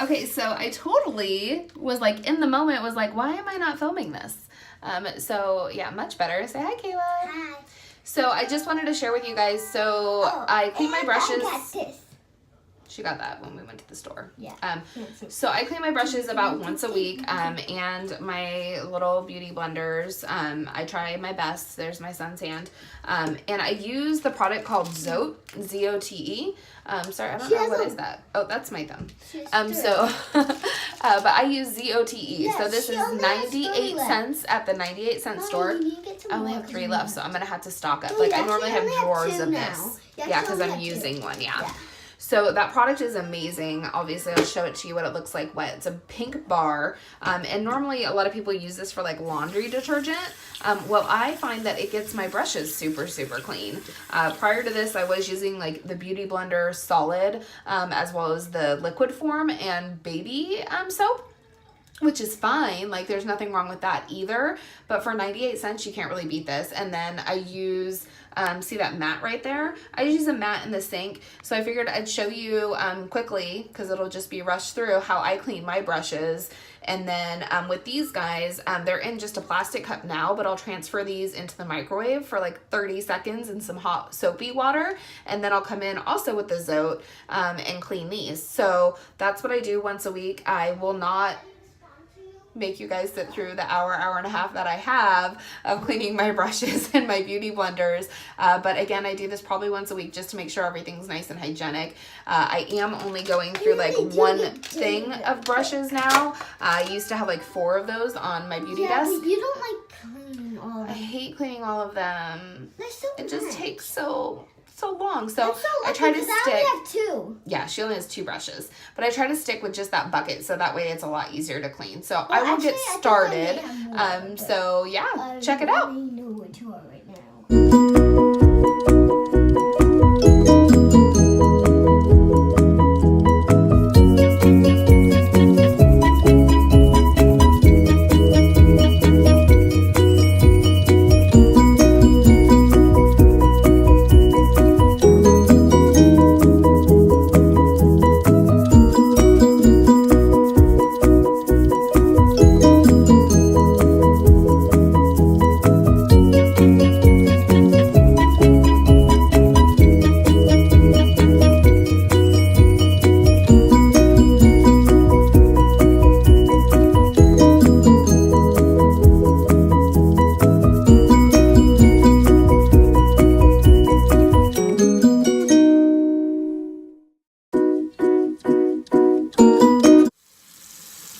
Okay, so I totally was like, in the moment, was like, why am I not filming this? So yeah, much better. Say hi, Kayla. Hi. So I just wanted to share with you guys, so I clean my brushes. I got this. She got that when we went to the store. Yeah. So I clean my brushes about once a week, and my little beauty blenders. I try my best. There's my son's hand. And I use the product called Zote, Z-O-T-E. Sorry, I don't know what is that. Oh, that's my thumb. But I use Z-O-T-E. Yes, so this is 98 cents at the 98-cent store. I only have 3 left, so I'm gonna have to stock up. Like I normally have drawers of this. Yeah, because I'm using one. Yeah. So that product is amazing. Obviously, I'll show it to you what it looks like wet. It's a pink bar. And normally a lot of people use this for like laundry detergent. Well, I find that it gets my brushes super, super clean. Prior to this, I was using like the Beauty Blender Solid, as well as the liquid form and baby soap, which is fine. Like there's nothing wrong with that either. But for 98 cents, you can't really beat this. And then I use, see that mat right there? I use a mat in the sink. So I figured I'd show you quickly, because it'll just be rushed through, how I clean my brushes. And then with these guys, they're in just a plastic cup now, but I'll transfer these into the microwave for like 30 seconds in some hot soapy water. And then I'll come in also with the Zote and clean these. So that's what I do once a week. I will not make you guys sit through the hour and a half that I have of cleaning my brushes and my beauty blenders. But again, I do this probably once a week just to make sure everything's nice and hygienic. I am only going through like one thing of brushes now. I used to have like 4 of those on my beauty desk. But you don't like cleaning all of them. I hate cleaning all of them. So it nice. just takes so long. So I try to stick. I only have 2. Yeah, she only has 2 brushes, but I try to stick with just that bucket, so that way it's a lot easier to clean. So I will get started. So yeah, check it out. I know what you are right now.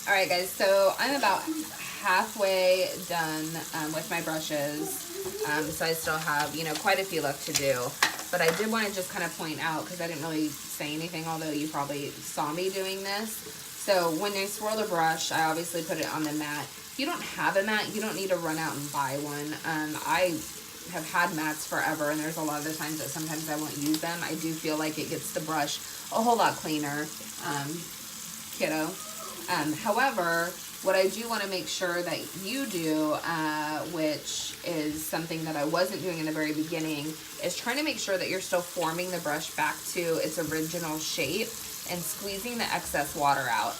Alright guys, so I'm about halfway done with my brushes, so I still have, you know, quite a few left to do, but I did want to just kind of point out, because I didn't really say anything, although you probably saw me doing this. So when I swirl the brush, I obviously put it on the mat. If you don't have a mat, you don't need to run out and buy one. I have had mats forever, and there's a lot of the times that sometimes I won't use them. I do feel like it gets the brush a whole lot cleaner, kiddo. However, what I do want to make sure that you do, which is something that I wasn't doing in the very beginning, is trying to make sure that you're still forming the brush back to its original shape and squeezing the excess water out.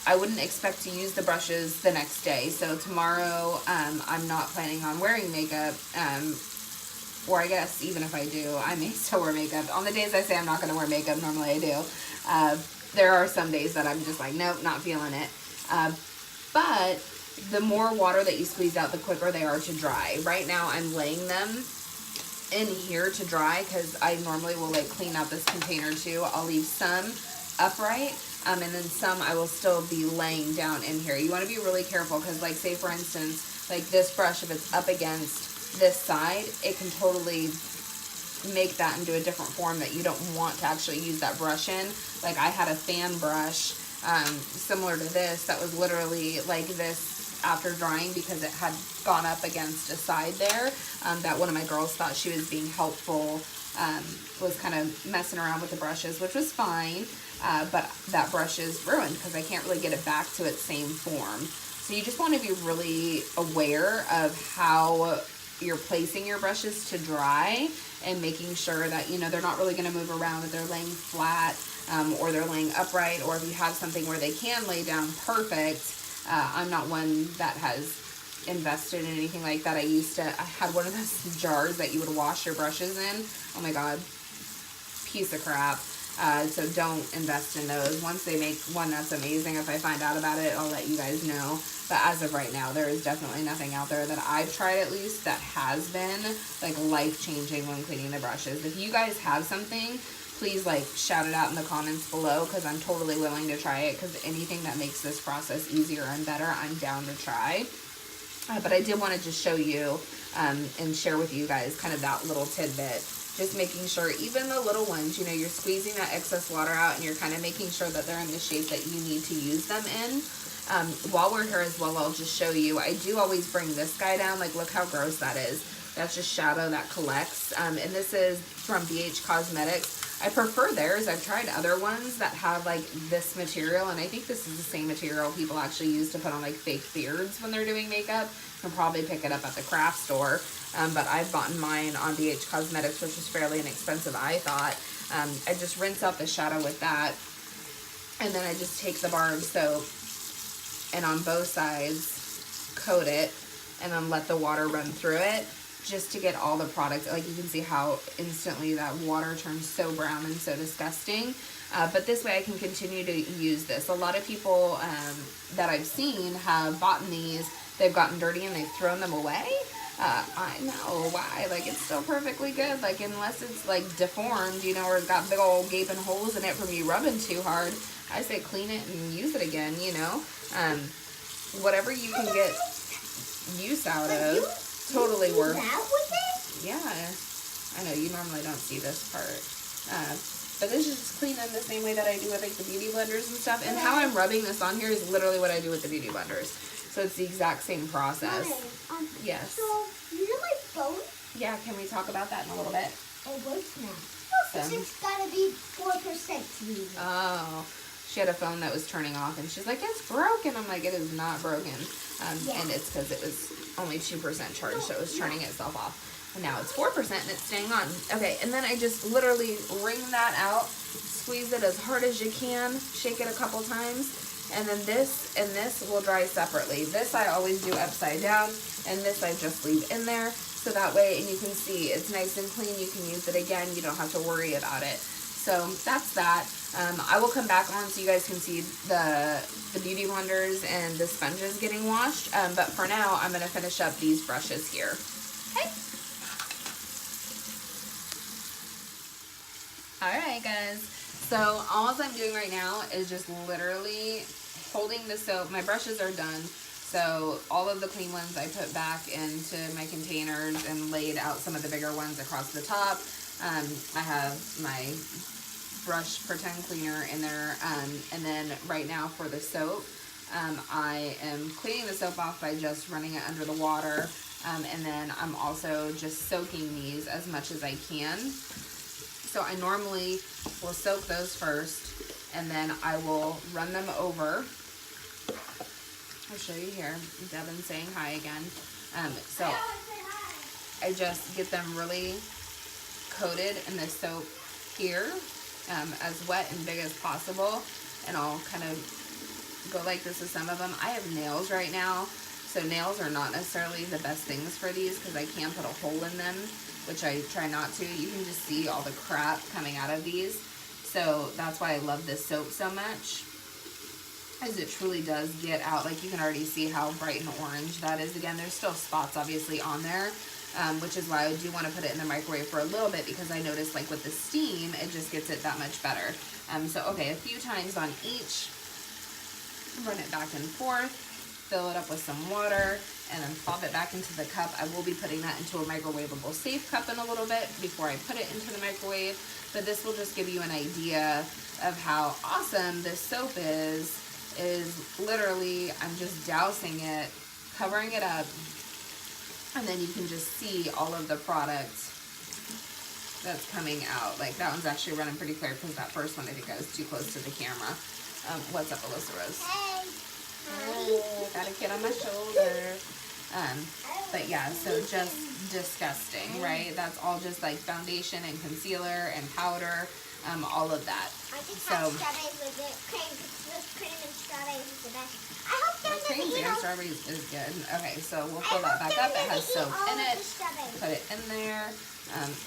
I wouldn't expect to use the brushes the next day. So tomorrow, I'm not planning on wearing makeup, or I guess even if I do, I may still wear makeup. On the days I say I'm not going to wear makeup, normally I do. There are some days that I'm just like, nope, not feeling it. But the more water that you squeeze out, the quicker they are to dry. Right now, I'm laying them in here to dry, because I normally will like clean out this container too. I'll leave some upright, and then some I will still be laying down in here. You want to be really careful, because like say for instance, like this brush, if it's up against this side, it can totally make that into a different form that you don't want to actually use that brush in. Like I had a fan brush similar to this that was literally like this after drying, because it had gone up against a side there, that one of my girls thought she was being helpful, was kind of messing around with the brushes, which was fine, but that brush is ruined because I can't really get it back to its same form. So you just want to be really aware of how you're placing your brushes to dry, and making sure that, you know, they're not really going to move around, that they're laying flat, or they're laying upright, or if you have something where they can lay down perfect. I'm not one that has invested in anything like that. I had one of those jars that you would wash your brushes in. Oh my God, piece of crap. So don't invest in those. Once they make one that's amazing, if I find out about it, I'll let you guys know. But as of right now, there is definitely nothing out there that I've tried, at least, that has been like life-changing when cleaning the brushes. If you guys have something, please like shout it out in the comments below, because I'm totally willing to try it, because anything that makes this process easier and better, I'm down to try. But I did want to just show you and share with you guys kind of that little tidbit. Just making sure, even the little ones, you know, you're squeezing that excess water out and you're kind of making sure that they're in the shape that you need to use them in. While we're here as well, I'll just show you. I do always bring this guy down. Like, look how gross that is. That's just shadow that collects. And this is from BH Cosmetics. I prefer theirs. I've tried other ones that have like this material, and I think this is the same material people actually use to put on like fake beards when they're doing makeup. You can probably pick it up at the craft store. But I've bought mine on BH Cosmetics, which is fairly inexpensive, I thought. I just rinse out the shadow with that, and then I just take the bar of soap and on both sides coat it, and then let the water run through it, just to get all the product. Like, you can see how instantly that water turns so brown and so disgusting. But this way I can continue to use this. A lot of people that I've seen have bought these, they've gotten dirty and they've thrown them away. I know why. Like, it's still perfectly good. Like, unless it's like deformed, you know, or it's got big old gaping holes in it from you rubbing too hard, I say clean it and use it again, you know. Whatever you can get use out of, totally worth. Yeah, I know you normally don't see this part. But this is just clean in the same way that I do with like the beauty blenders and stuff. And how I'm rubbing this on here is literally what I do with the beauty blenders. So it's the exact same process. Mommy, yes. So, you know my phone? Yeah, can we talk about that in a little bit? It works now. Awesome. It's gotta be 4% to use it. Oh, she had a phone that was turning off, and she's like, it's broken. I'm like, it is not broken. And it's because it was only 2% charged, so it was turning itself off. And now it's 4% and it's staying on. Okay, and then I just literally wring that out, squeeze it as hard as you can, shake it a couple times, and then this and this will dry separately. This I always do upside down, and this I just leave in there, so that way, and you can see it's nice and clean. You can use it again. You don't have to worry about it. So that's that. I will come back on so you guys can see the beauty blenders and the sponges getting washed. But for now, I'm going to finish up these brushes here. Okay. Alright guys, so all I'm doing right now is just literally holding the soap. My brushes are done, so all of the clean ones I put back into my containers and laid out some of the bigger ones across the top. I have my brush pretend cleaner in there, and then right now for the soap, I am cleaning the soap off by just running it under the water, and then I'm also just soaking these as much as I can. So I normally will soak those first, and then I will run them over. I'll show you here. Devin saying hi again. So I just get them really coated in the soap here, as wet and big as possible, and I'll kind of go like this with some of them. I have nails right now, so nails are not necessarily the best things for these because I can put a hole in them, which I try not to. You can just see all the crap coming out of these. So that's why I love this soap so much, as it truly does get out. Like, you can already see how bright and orange that is. Again, there's still spots obviously on there, which is why I do want to put it in the microwave for a little bit, because I noticed like with the steam, it just gets it that much better. So okay, a few times on each, run it back and forth, fill it up with some water, and then pop it back into the cup. I will be putting that into a microwavable safe cup in a little bit before I put it into the microwave, but this will just give you an idea of how awesome this soap is literally, I'm just dousing it, covering it up, and then you can just see all of the product that's coming out. Like, that one's actually running pretty clear because that first one, I think I was too close to the camera. What's up, Alyssa Rose? Hey. Oh, got a kid on my shoulder. But yeah, so just disgusting, right? That's all just like foundation and concealer and powder, all of that. I just So, had strawberries with it. Cream and strawberries is the best. I hope the them to cream eat and all. strawberries is good. Okay, so we'll fill that back up. It has soap in it. Strawberries. Put it in there.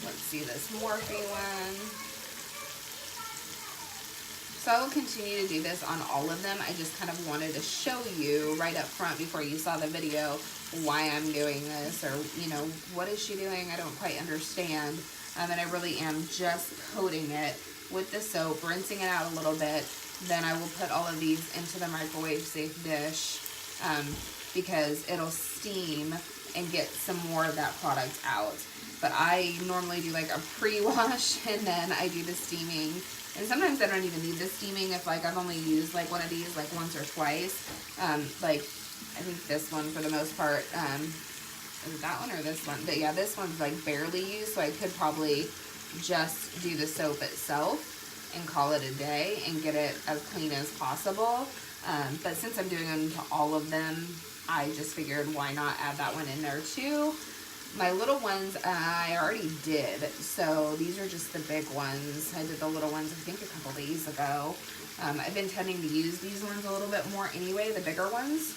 Let's see this Morphe one. So I will continue to do this on all of them. I just kind of wanted to show you right up front before you saw the video why I'm doing this, or, you know, what is she doing? I don't quite understand. And I really am just coating it with the soap, rinsing it out a little bit. Then I will put all of these into the microwave safe dish because it'll steam and get some more of that product out. But I normally do like a pre-wash and then I do the steaming. And sometimes I don't even need the steaming if like I've only used like one of these like once or twice. Like I think this one for the most part, is it that one or this one? But yeah, this one's like barely used, so I could probably just do the soap itself and call it a day and get it as clean as possible. But since I'm doing them to all of them, I just figured why not add that one in there too. My little ones I already did, so these are just the big ones. I did the little ones I think a couple days ago. I've been tending to use these ones a little bit more anyway, the bigger ones.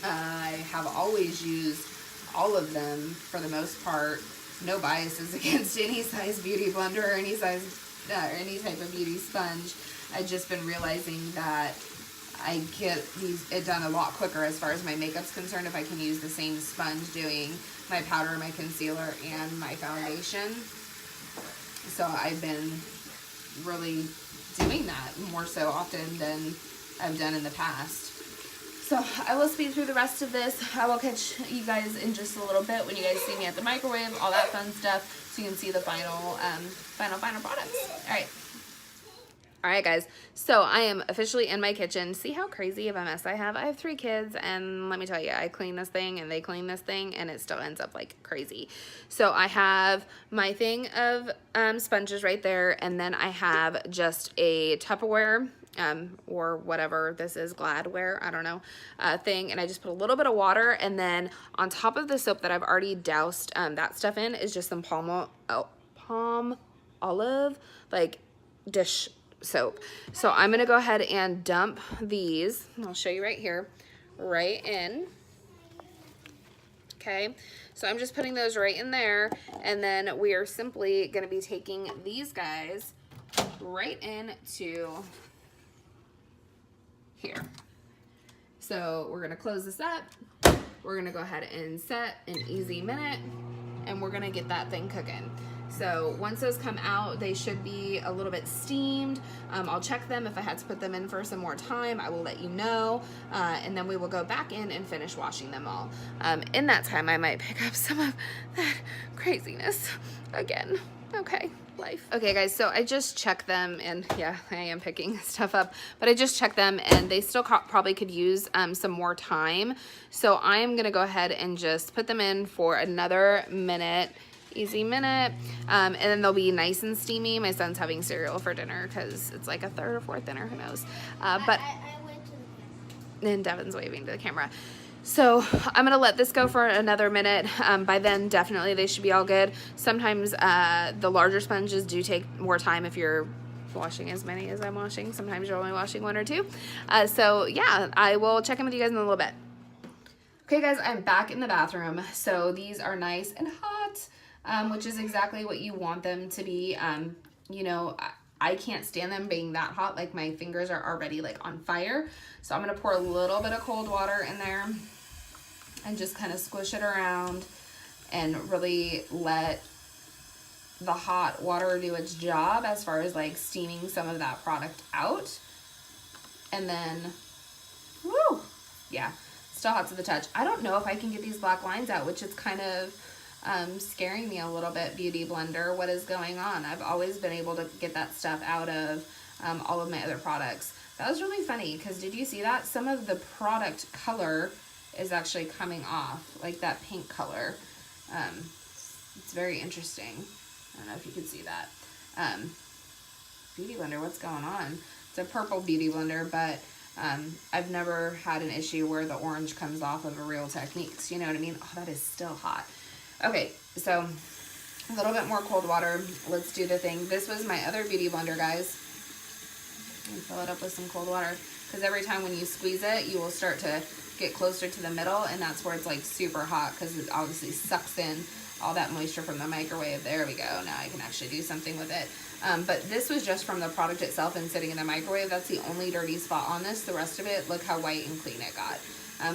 I have always used all of them for the most part. No biases against any size beauty blender or any size or any type of beauty sponge. I've just been realizing that I get it done a lot quicker as far as my makeup's concerned if I can use the same sponge doing my powder, my concealer, and my foundation. So I've been really doing that more so often than I've done in the past. So I will speed through the rest of this. I will catch you guys in just a little bit when you guys see me at the microwave, all that fun stuff, so you can see the final products. All right. All right, guys, so I am officially in my kitchen. See how crazy of a mess I have? I have 3 kids, and let me tell you, I clean this thing, and they clean this thing, and it still ends up like crazy. So I have my thing of sponges right there, and then I have just a Tupperware, or whatever this is, Gladware, I don't know, thing, and I just put a little bit of water, and then on top of the soap that I've already doused that stuff in is just some palm olive, like, dish soap. So I'm gonna go ahead and dump these, and I'll show you right here, right in. Okay, so I'm just putting those right in there, and then we are simply gonna be taking these guys right into here. So we're gonna close this up. We're gonna go ahead and set an easy minute, and we're gonna get that thing cooking. So once those come out, they should be a little bit steamed. I'll check them. If I had to put them in for some more time, I will let you know. And then we will go back in and finish washing them all. In that time, I might pick up some of that craziness again. Okay, life. Okay, guys, so I just checked them, and yeah, I am picking stuff up, but I just checked them, and they still probably could use some more time. So I am gonna go ahead and just put them in for another minute. Easy minute, and then they'll be nice and steamy. My son's having cereal for dinner because it's like a 3rd or 4th dinner, who knows. But I went to the and Devin's waving to the camera. So I'm gonna let this go for another minute. By then, definitely they should be all good. Sometimes the larger sponges do take more time if you're washing as many as I'm washing. Sometimes you're only washing 1 or 2. So yeah, I will check in with you guys in a little bit. Okay, guys, I'm back in the bathroom. So these are nice and hot. Which is exactly what you want them to be. You know, I can't stand them being that hot. Like, my fingers are already like on fire. So I'm gonna pour a little bit of cold water in there and just kind of squish it around and really let the hot water do its job as far as like steaming some of that product out. And then, woo, yeah, still hot to the touch. I don't know if I can get these black lines out, which is kind of scaring me a little bit. Beauty blender, what is going on? I've always been able to get that stuff out of all of my other products. That was really funny, because did you see that? Some of the product color is actually coming off, like that pink color. It's very interesting. I don't know if you can see that. Beauty blender, what's going on? It's a purple beauty blender, but I've never had an issue where the orange comes off of a Real Techniques. You know what I mean? Oh, that is still hot. Okay, so a little bit more cold water. Let's do the thing. This was my other beauty blender, guys. And fill it up with some cold water, because every time when you squeeze it, you will start to get closer to the middle, and that's where it's like super hot, because it obviously sucks in all that moisture from the microwave. There we go. Now I can actually do something with it. But this was just from the product itself and sitting in the microwave. That's the only dirty spot on this. The rest of it, look how white and clean it got.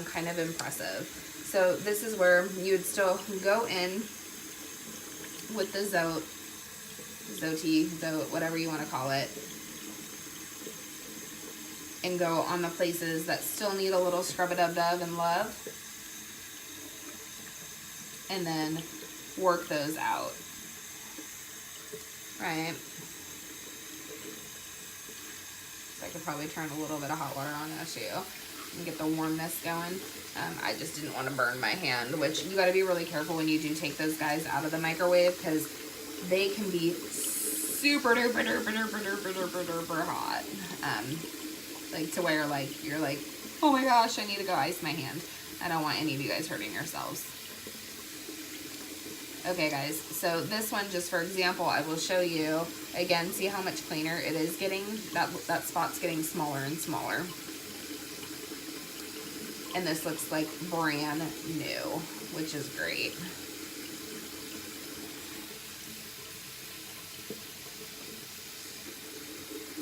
Kind of impressive. So this is where you would still go in with the Zote, whatever you want to call it, and go on the places that still need a little scrub-a-dub-dub and love, and then work those out, right? So I could probably turn a little bit of hot water on that too and get the warmness going. I just didn't want to burn my hand, which you got to be really careful when you do take those guys out of the microwave, because they can be super duper hot. Like to where like you're like, oh my gosh, I need to go ice my hand. I don't want any of you guys hurting yourselves. Okay guys, so this one, just for example, I will show you again. See how much cleaner it is getting? That spot's getting smaller and smaller. And this looks like brand new, which is great.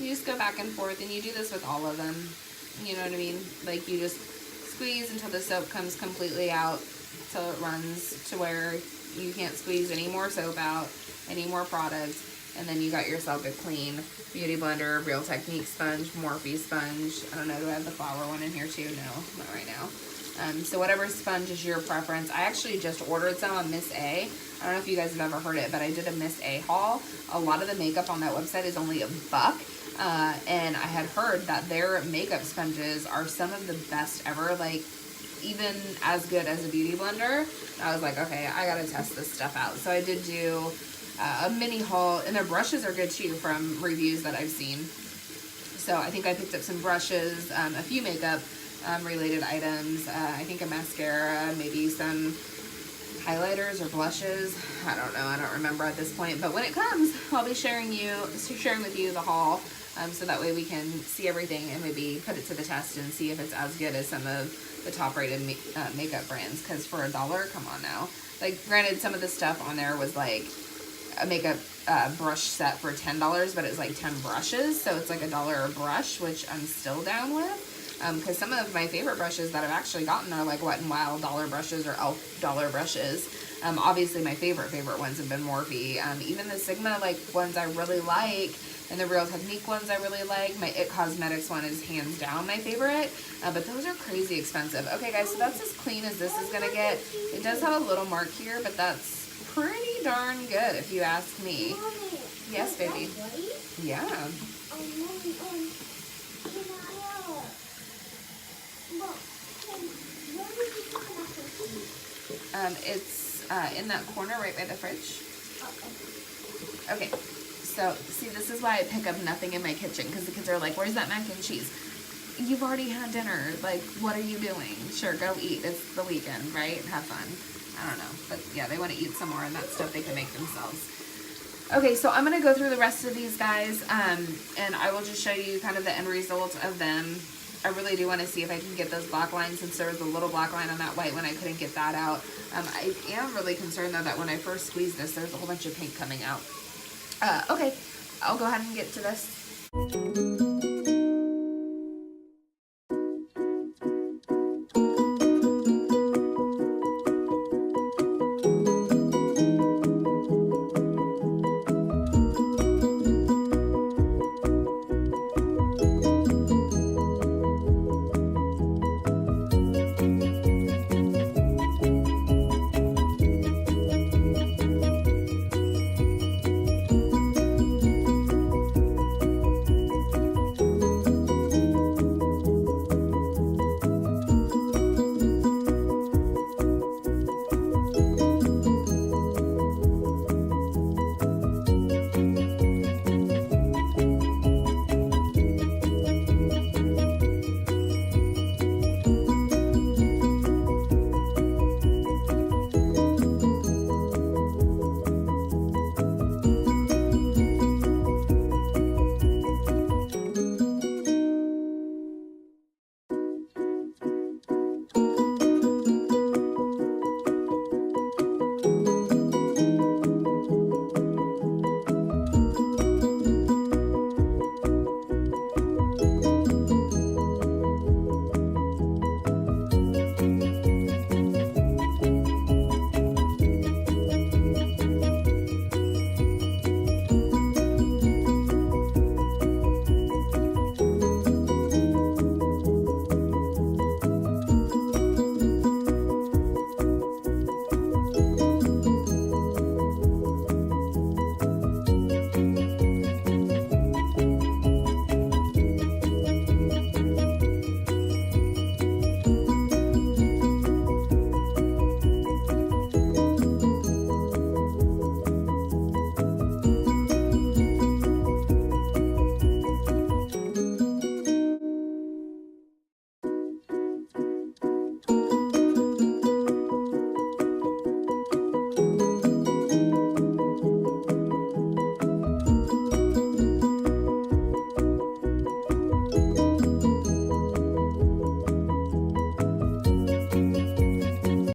You just go back and forth, and you do this with all of them. You know what I mean? Like you just squeeze until the soap comes completely out, till it runs to where you can't squeeze any more soap out, any more product, and then you got yourself a clean beauty blender, Real Techniques sponge, Morphe sponge. I don't know, do I have the flower one in here too? No, not right now. So whatever sponge is your preference. I actually just ordered some on Miss A. I don't know if you guys have ever heard it, but I did a Miss A haul. A lot of the makeup on that website is only $1. And I had heard that their makeup sponges are some of the best ever, like even as good as a beauty blender. I was like, okay, I gotta test this stuff out. So I did do a mini haul, and their brushes are good too from reviews that I've seen. So I think I picked up some brushes, a few makeup related items, I think a mascara, maybe some highlighters or blushes. I don't know, I don't remember at this point, but when it comes, I'll be sharing with you the haul, so that way we can see everything and maybe put it to the test and see if it's as good as some of the top rated makeup brands, because for $1, come on now. Like granted, some of the stuff on there was like a makeup brush set for $10, but it's like 10 brushes, so it's like $1 a brush, which I'm still down with. Because some of my favorite brushes that I've actually gotten are like Wet n Wild dollar brushes or Elf dollar brushes. Obviously my favorite ones have been Morphe. Even the Sigma like ones I really like, and the Real Technique ones I really like. My It Cosmetics one is hands down my favorite, but those are crazy expensive. Okay guys, so that's as clean as this is gonna get. It does have a little mark here, but that's pretty darn good if you ask me. Mommy, Yes, baby. Yeah. It's in that corner right by the fridge. Okay, so see, this is why I pick up nothing in my kitchen, because the kids are like, where's that mac and cheese? You've already had dinner. Like, what are you doing? Sure, go eat. It's the weekend, right? Have fun. I don't know. But yeah, they want to eat some more, and that's stuff they can make themselves. Okay, so I'm going to go through the rest of these guys, and I will just show you kind of the end result of them. I really do want to see if I can get those black lines, since there was a little black line on that white when I couldn't get that out. I am really concerned, though, that when I first squeezed this, there's a whole bunch of pink coming out. Okay, I'll go ahead and get to this.